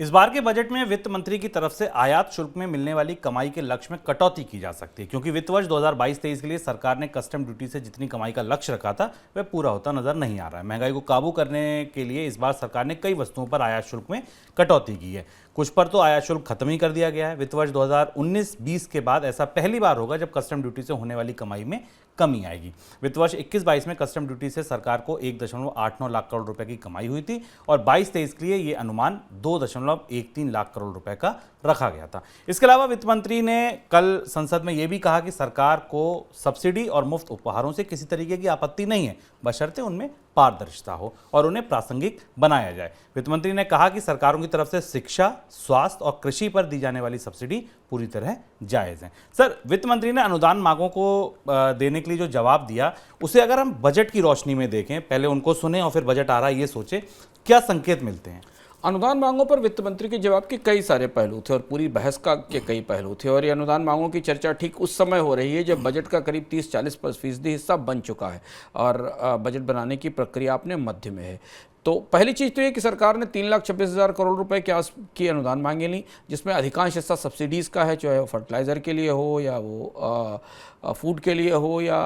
इस बार के बजट में वित्त मंत्री की तरफ से आयात शुल्क में मिलने वाली कमाई के लक्ष्य में कटौती की जा सकती है, क्योंकि वित्त वर्ष 2022-23 के लिए सरकार ने कस्टम ड्यूटी से जितनी कमाई का लक्ष्य रखा था वह पूरा होता नजर नहीं आ रहा है। महंगाई को काबू करने के लिए इस बार सरकार ने कई वस्तुओं पर आयात शुल्क में कटौती की है। कुछ पर तो आयात शुल्क खत्म ही कर दिया गया है। वित्त वर्ष 2019-20 के बाद ऐसा पहली बार होगा जब कस्टम ड्यूटी से होने वाली कमाई में कमी आएगी। वित्त वर्ष 21-22 में कस्टम ड्यूटी से सरकार को 1.89 लाख करोड़ रुपए की कमाई हुई थी और 22-23 के लिए ये अनुमान 2.13 लाख करोड़ रुपए का रखा गया था। इसके अलावा वित्त मंत्री ने कल संसद में यह भी कहा कि सरकार को सब्सिडी और मुफ्त उपहारों से किसी तरीके की आपत्ति नहीं है, बशर्ते उनमें पारदर्शिता हो और उन्हें प्रासंगिक बनाया जाए। वित्त मंत्री ने कहा कि सरकारों की तरफ से शिक्षा, स्वास्थ्य और कृषि पर दी जाने वाली सब्सिडी पूरी तरह जायज़ है। सर, वित्त मंत्री ने अनुदान मांगों को देने के लिए जो जवाब दिया, उसे अगर हम बजट की रोशनी में देखें, पहले उनको सुने और फिर बजट आ रहा है ये सोचे, क्या संकेत मिलते हैं? अनुदान मांगों पर वित्त मंत्री के जवाब के कई सारे पहलू थे और पूरी बहस के कई पहलू थे। और ये अनुदान मांगों की चर्चा ठीक उस समय हो रही है जब बजट का करीब 30-40% हिस्सा बन चुका है और बजट बनाने की प्रक्रिया अपने मध्य में है। तो पहली चीज़ तो ये कि सरकार ने 3,26,000 करोड़ रुपए की अनुदान मांगे ली, जिसमें अधिकांश हिस्सा सब्सिडीज़ का है, चाहे वो फर्टिलाइज़र के लिए हो या वो फूड के लिए हो या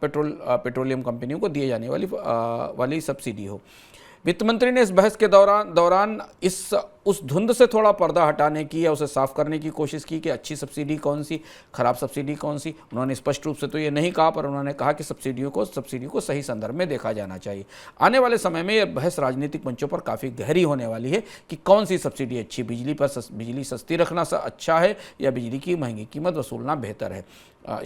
पेट्रोलियम कंपनियों को दिए जाने वाली सब्सिडी हो। वित्त मंत्री ने इस बहस के दौरान उस धुंध से थोड़ा पर्दा हटाने की या उसे साफ करने की कोशिश की कि अच्छी सब्सिडी कौन सी, खराब सब्सिडी कौन सी। उन्होंने स्पष्ट रूप से तो ये नहीं कहा, पर उन्होंने कहा कि सब्सिडी को सही संदर्भ में देखा जाना चाहिए। आने वाले समय में यह बहस राजनीतिक मंचों पर काफ़ी गहरी होने वाली है कि कौन सी सब्सिडी अच्छी, बिजली सस्ती रखना अच्छा है या बिजली की महंगी कीमत वसूलना बेहतर है।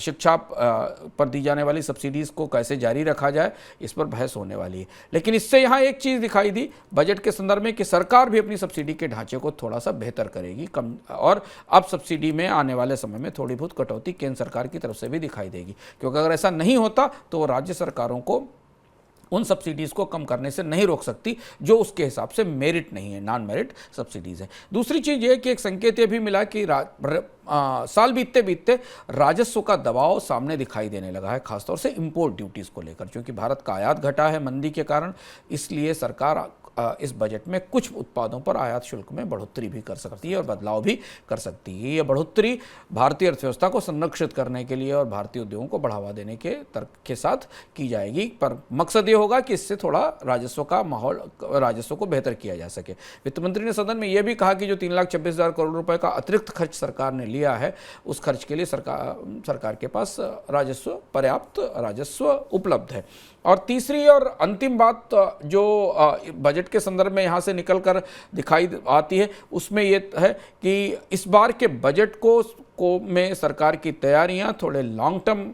शिक्षा पर दी जाने वाली सब्सिडीज़ को कैसे जारी रखा जाए, इस पर बहस होने वाली है। लेकिन इससे यहाँ एक चीज़ दिखाई दी बजट के संदर्भ में कि सरकार भी अपनी सब्सिडी के ढांचे को थोड़ा सा बेहतर करेगी, कम, और अब सब्सिडी में आने वाले समय में थोड़ी बहुत कटौती केंद्र सरकार की तरफ से भी दिखाई देगी, क्योंकि अगर ऐसा नहीं होता तो वो राज्य सरकारों को उन सब्सिडीज़ को कम करने से नहीं रोक सकती जो उसके हिसाब से मेरिट नहीं है, नॉन मेरिट सब्सिडीज़ है। दूसरी चीज़ ये कि एक संकेत ये भी मिला कि साल बीतते बीतते राजस्व का दबाव सामने दिखाई देने लगा है, खासतौर से इंपोर्ट ड्यूटीज़ को लेकर। क्योंकि भारत का आयात घटा है मंदी के कारण, इसलिए सरकार इस बजट में कुछ उत्पादों पर आयात शुल्क में बढ़ोतरी भी कर सकती है और बदलाव भी कर सकती है। ये बढ़ोतरी भारतीय अर्थव्यवस्था को संरक्षित करने के लिए और भारतीय उद्योगों को बढ़ावा देने के तर्क के साथ की जाएगी, पर मकसद ये होगा कि इससे थोड़ा राजस्व को बेहतर किया जा सके। वित्त मंत्री ने सदन में यह भी कहा कि जो 3,26,000 करोड़ रुपए का अतिरिक्त खर्च सरकार ने लिया है, उस खर्च के लिए सरकार के पास पर्याप्त राजस्व उपलब्ध है। और तीसरी और अंतिम बात जो बजट के संदर्भ में यहाँ से निकलकर दिखाई आती है, उसमें ये है कि इस बार के बजट को में सरकार की तैयारियाँ थोड़े लॉन्ग टर्म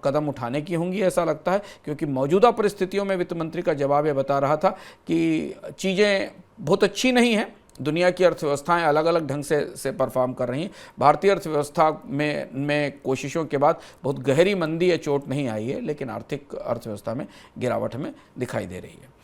कदम उठाने की होंगी, ऐसा लगता है। क्योंकि मौजूदा परिस्थितियों में वित्त मंत्री का जवाब ये बता रहा था कि चीज़ें बहुत अच्छी नहीं हैं, दुनिया की अर्थव्यवस्थाएं अलग अलग ढंग से परफॉर्म कर रही हैं। भारतीय अर्थव्यवस्था में कोशिशों के बाद बहुत गहरी मंदी या चोट नहीं आई है, लेकिन आर्थिक अर्थव्यवस्था में गिरावट हमें दिखाई दे रही है।